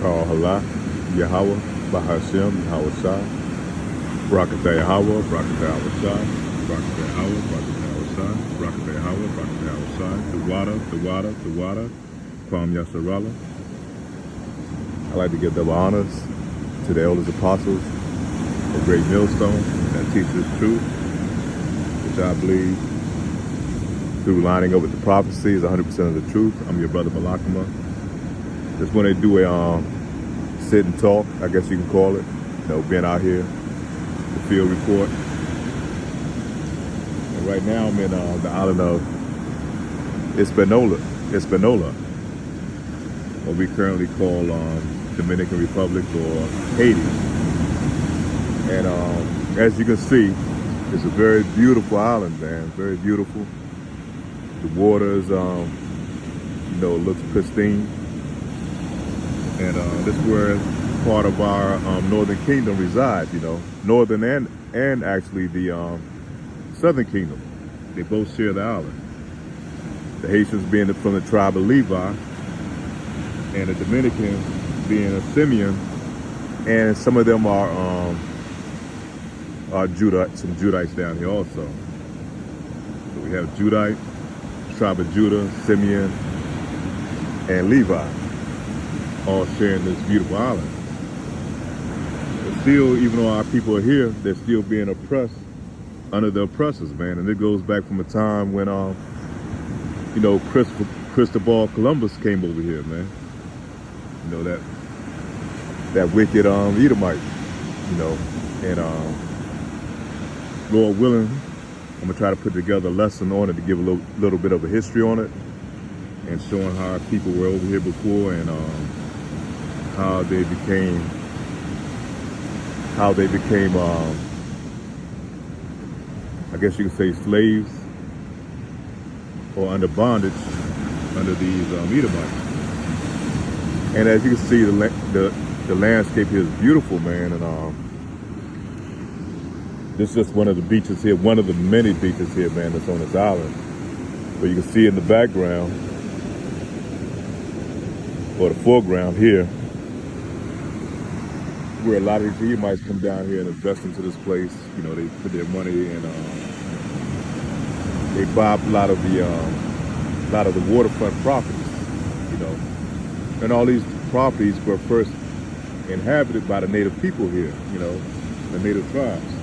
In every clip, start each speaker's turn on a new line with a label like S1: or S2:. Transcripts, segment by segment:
S1: call Hala, Yahweh, Bahashem, Yahweh Shai, Barakatah Yahweh, Barakatah Yahweh Shai, Barakatah Yahweh, Barakatah Yahweh Shai, Barakatah Yahweh, Barakatah Yahweh Shai, the water, Kwam Yasharallah. I'd like to give double honors to the elders apostles, a great millstone that teaches truth, which I believe through lining up with the prophecies, 100% of the truth. I'm your brother Malakama. Just want to do a sit and talk, I guess you can call it. Being out here, the field report. And right now I'm in the island of Hispaniola, what we currently call Dominican Republic or Haiti. And as you can see, it's a very beautiful island, man. Very beautiful. The waters, looks pristine. And this is where part of our northern kingdom resides, northern and actually the southern kingdom. They both share the island. The Haitians being from the tribe of Levi, and the Dominicans being a Simeon, and some of them are some Judites down here also. So we have Judite, tribe of Judah, Simeon, and Levi, all sharing this beautiful island. But still, even though our people are here, they're still being oppressed under the oppressors, man. And it goes back from a time when, Cristobal Columbus came over here, man. That wicked Edomite, and Lord willing, I'm gonna try to put together a lesson on it to give a little bit of a history on it, and showing how our people were over here before and how they became I guess you could say slaves or under bondage under these Edomites. And as you can see, the landscape here is beautiful, man. And this is just one of the beaches here, one of the many beaches here, man, that's on this island. But you can see in the background, or the foreground here, where a lot of these Edomites come down here and invest into this place. They put their money and they buy a lot of the waterfront properties, and all these properties were first inhabited by the native people here, the native tribes.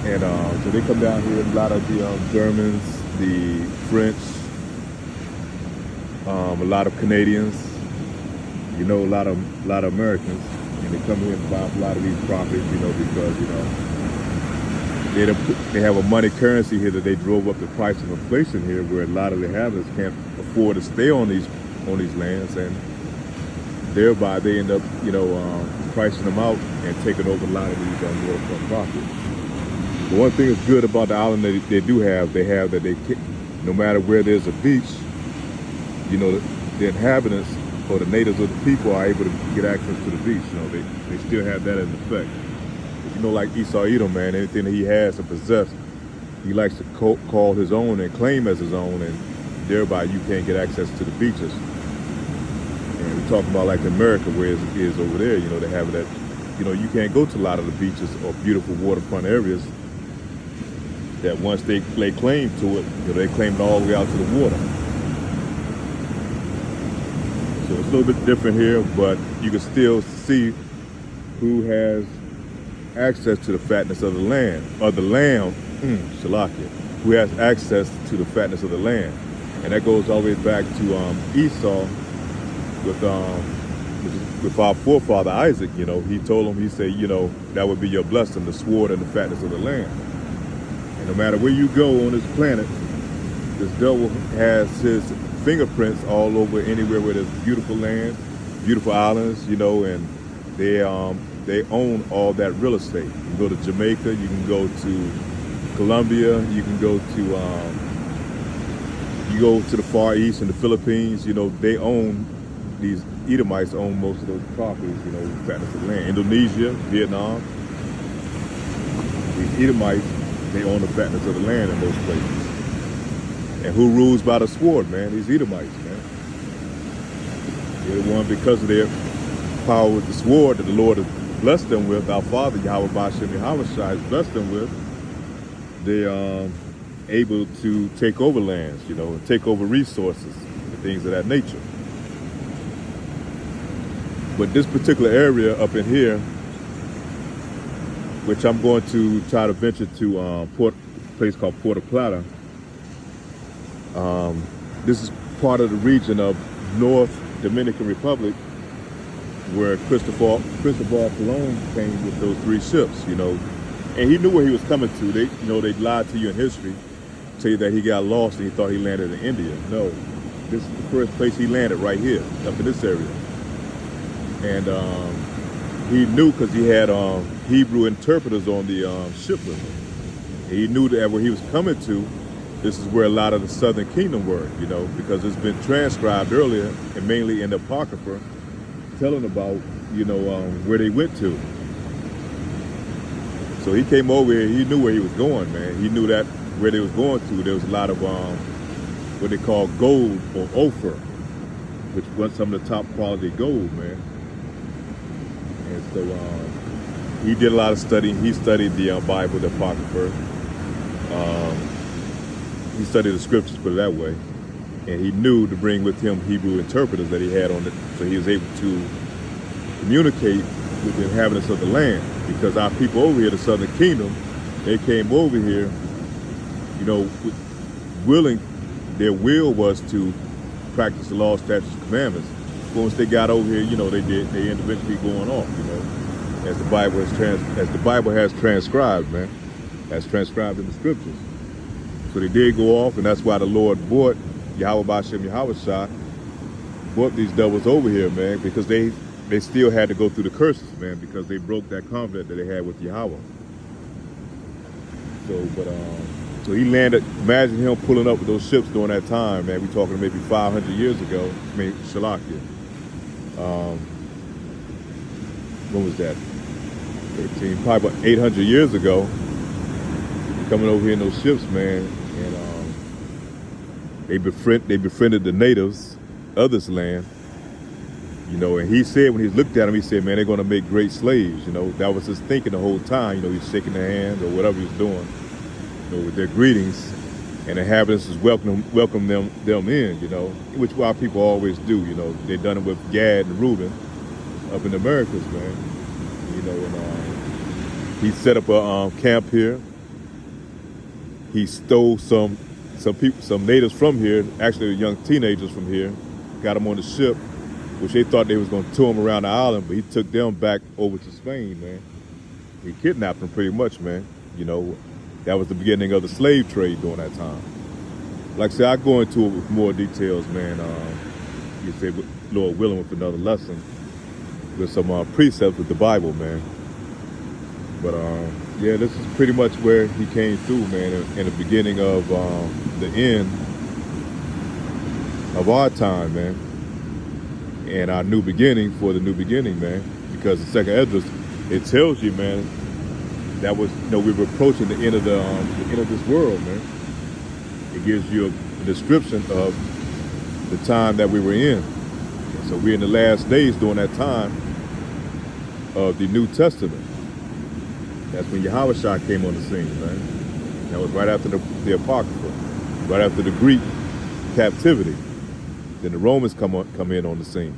S1: And so they come down here, a lot of the Germans, the French, a lot of Canadians, a lot of Americans, and they come here and buy a lot of these properties, because they have a money currency here that they drove up the price of inflation here, where a lot of the inhabitants can't afford to stay on these lands, and thereby they end up, pricing them out and taking over a lot of these waterfront properties. But one thing that's good about the island that they have that no matter where there's a beach, the inhabitants or the natives of the people are able to get access to the beach. They still have that in effect. Like Esau Edom, man, anything that he has to possess, he likes to call his own and claim as his own, and thereby you can't get access to the beaches. And we're talking about like America, where it is over there, they have that, you can't go to a lot of the beaches or beautiful waterfront areas that once they lay claim to it, they claim it all the way out to the water. So it's a little bit different here, but you can still see who has access to the fatness of the land, or the lamb, Shalakia, who has access to the fatness of the land. And that goes all the way back to Esau with our forefather Isaac. He told him, he said, that would be your blessing, the sword and the fatness of the land. And no matter where you go on this planet, this devil has his fingerprints all over anywhere where there's beautiful land, beautiful islands, and they own all that real estate. You can go to Jamaica, you can go to Colombia, you can go to the Far East and the Philippines. They own, these Edomites own most of those properties, fatness of the land. Indonesia, Vietnam, these Edomites, they own the fatness of the land in those places. And who rules by the sword, man? These Edomites, man. They won because of their power with the sword that the Lord has blessed them with. Our Father, Yahweh Bashem Yahweh Shai, has blessed them with. They able to take over lands, and take over resources and things of that nature. But this particular area up in here, which I'm going to try to venture to a place called Puerto Plata. This is part of the region of North Dominican Republic, where Cristobal Colon came with those 3 ships, and he knew where he was coming to. They lied to you in history, tell you that he got lost and he thought he landed in India. No, this is the first place he landed, right here, up in this area. And he knew because he had Hebrew interpreters on the ship with him. He knew that where he was coming to, this is where a lot of the southern kingdom were, because it's been transcribed earlier, and mainly in the Apocrypha, telling about, where they went to. So he came over here, he knew where he was going, man. He knew that where they was going to, there was a lot of what they call gold or Ophir, which was some of the top quality gold, man. And so he did a lot of studying. He studied the Bible, the Apocrypha. He studied the scriptures, put it that way. And he knew to bring with him Hebrew interpreters that he had on it, so he was able to communicate with the inhabitants of the land. Because our people over here, the Southern Kingdom, they came over here, willing. Their will was to practice the law, statutes, and commandments. But once they got over here, they individually going off, as the Bible has transcribed, man, as transcribed in the scriptures. So they did go off, and that's why the Lord brought Yahweh Bashem Yahweh Shai, brought these devils over here, man, because they still had to go through the curses, man, because they broke that covenant that they had with Yahweh. So he landed. Imagine him pulling up with those ships during that time, man. We talking maybe 500 years ago. I mean, Shalakia. When was that? 13, probably about 800 years ago. Coming over here in those ships, man, and they befriended the natives of this land. And he said, when he looked at them, he said, man, they're going to make great slaves. That was his thinking the whole time. He's shaking their hands or whatever he's doing, with their greetings, and the inhabitants is welcome them in, which our people always do. They done it with Gad and Reuben up in the Americas, man. And he set up a camp here. He stole some people, some natives from here, actually young teenagers from here, got them on the ship, which they thought they was going to tour them around the island, but he took them back over to Spain, man. He kidnapped them pretty much, man. That was the beginning of the slave trade during that time. Like I said, I go into it with more details, man. You say, Lord willing, with another lesson, with some precepts with the Bible, man. But yeah, this is pretty much where he came through, man, in the beginning of the end of our time, man. And our new beginning for the new beginning, man. Because the second Esdras, it tells you, man, that was, we were approaching the end of the end of this world, man. It gives you a description of the time that we were in. And so we're in the last days during that time of the New Testament. That's when Yahweh Shai came on the scene, man. That was right after the Apocrypha, right after the Greek captivity. Then the Romans come in on the scene.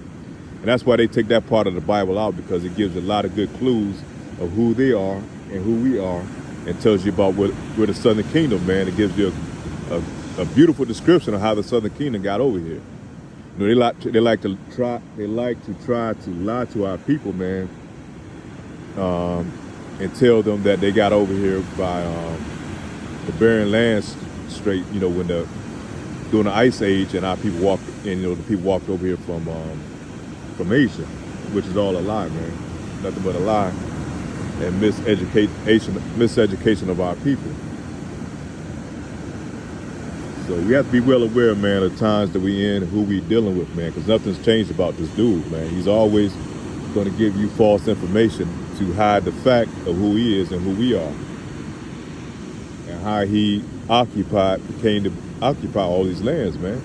S1: And that's why they take that part of the Bible out, because it gives a lot of good clues of who they are and who we are, and tells you about where the Southern Kingdom, man. It gives you a beautiful description of how the Southern Kingdom got over here. They like to try to lie to our people, man, and tell them that they got over here by the Barren Lands Strait, when during the Ice Age, and our people walked, and the people walked over here from Asia, which is all a lie, man. Nothing but a lie and miseducation of our people. So we have to be well aware, man, of the times that we in, who we dealing with, man, because nothing's changed about this dude, man. He's always going to give you false information to hide the fact of who he is and who we are, and how he came to occupy all these lands, man.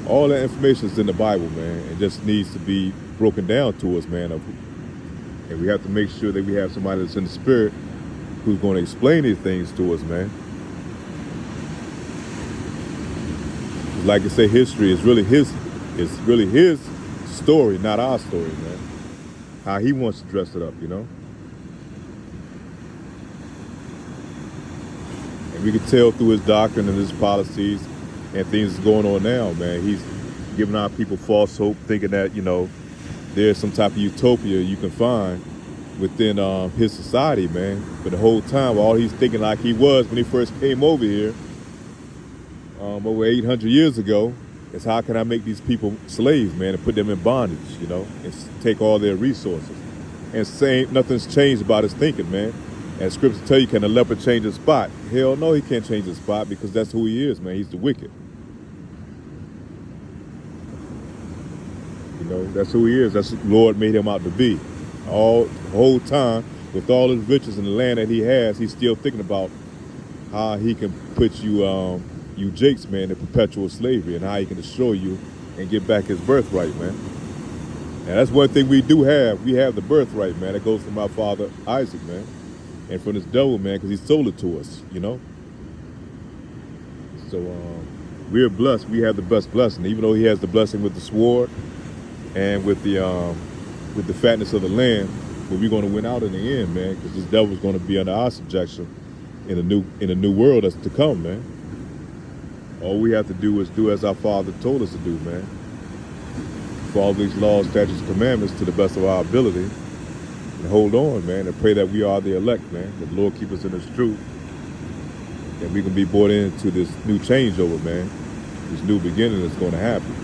S1: All that information is in the Bible, man. It just needs to be broken down to us, man. And we have to make sure that we have somebody that's in the spirit who's going to explain these things to us, man. Like I say, history is really his story, not our story, man. How he wants to dress it up, you know. And we can tell through his doctrine and his policies and things that's going on now, man. He's giving our people false hope, thinking that, you know, there's some type of utopia you can find within his society, man. But the whole time, all he's thinking like he was when he first came over here, over 800 years ago, is how can I make these people slaves, man, and put them in bondage, you know, and take all their resources. And saying nothing's changed about his thinking, man. And scriptures tell you, can a leopard change his spot? Hell no, he can't change his spot, because that's who he is, man. He's the wicked. You know, that's who he is. That's what the Lord made him out to be. The whole time, with all his riches and the land that he has, he's still thinking about how he can put you jakes, man, in perpetual slavery, and how he can destroy you and get back his birthright, man. And that's one thing we do have. We have the birthright, man. It goes from our father Isaac, man, and from this devil, man, because he sold it to us, you know. So we're blessed. We have the best blessing, even though he has the blessing with the sword and with the fatness of the land. But we're going to win out in the end, man, because this devil's going to be under our subjection in a new world that's to come, man. All we have to do is do as our Father told us to do, man. Follow these laws, statutes, commandments to the best of our ability. And hold on, man, and pray that we are the elect, man. That the Lord keep us in this truth. And we can be brought into this new changeover, man. This new beginning that's going to happen.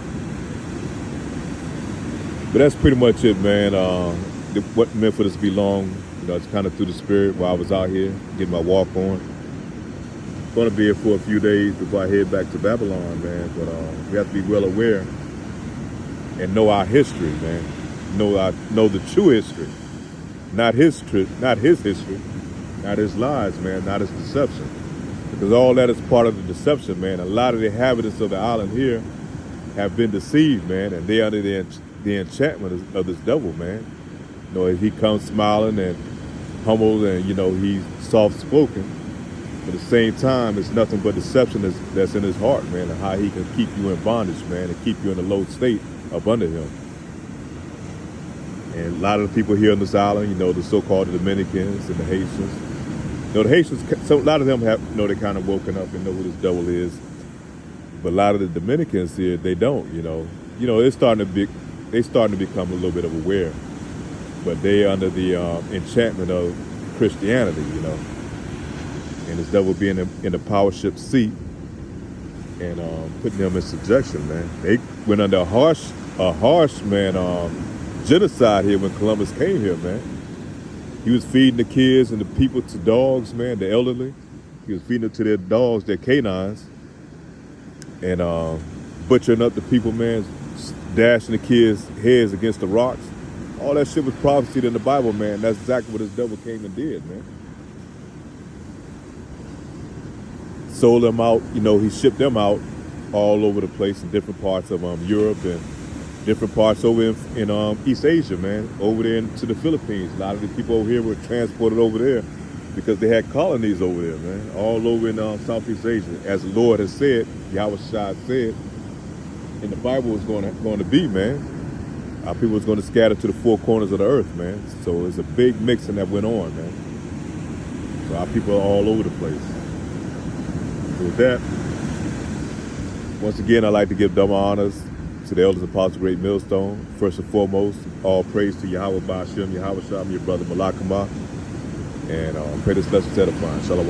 S1: But that's pretty much it, man. What meant for this to be long, you know, it's kind of through the spirit while I was out here getting my walk on. Going to be here for a few days before I head back to Babylon, man. But we have to be well aware and know our history, man. Know the true history, not his history, not his lies, man, not his deception. Because all that is part of the deception, man. A lot of the inhabitants of the island here have been deceived, man, and they're under the enchantment of this devil, man. You know, he comes smiling and humble, and you know he's soft-spoken. But at the same time, it's nothing but deception that's in his heart, man, and how he can keep you in bondage, man, and keep you in a low state up under him. And a lot of the people here on this island, you know, the so-called Dominicans and the Haitians. You know, the Haitians, so a lot of them have, you know, they kind of woken up and know who this devil is. But a lot of the Dominicans here, they don't, you know. You know, they're starting to become a little bit of aware. But they're under the enchantment of Christianity, you know. And this devil being in the powership seat and putting them in subjection, man. They went under a harsh man, genocide here when Columbus came here, man. He was feeding the kids and the people to dogs, man, the elderly. He was feeding them to their dogs, their canines, and butchering up the people, man, dashing the kids' heads against the rocks. All that shit was prophesied in the Bible, man. That's exactly what this devil came and did, man. Sold them out, you know, he shipped them out all over the place in different parts of Europe and different parts over in East Asia, man, over there into the Philippines. A lot of the people over here were transported over there because they had colonies over there, man, all over in Southeast Asia. As the Lord has said, Yahweh Shai said, and the Bible was going to be, man. Our people was going to scatter to the four corners of the earth, man. So it's a big mixing that went on, man. So our people are all over the place. So with that, once again, I'd like to give double honors to the elders, apostles, great millstone. First and foremost, all praise to Yahweh Ba'ashem, Yahweh Shalom, your brother Malakama. And pray this lesson edifying. Shalom.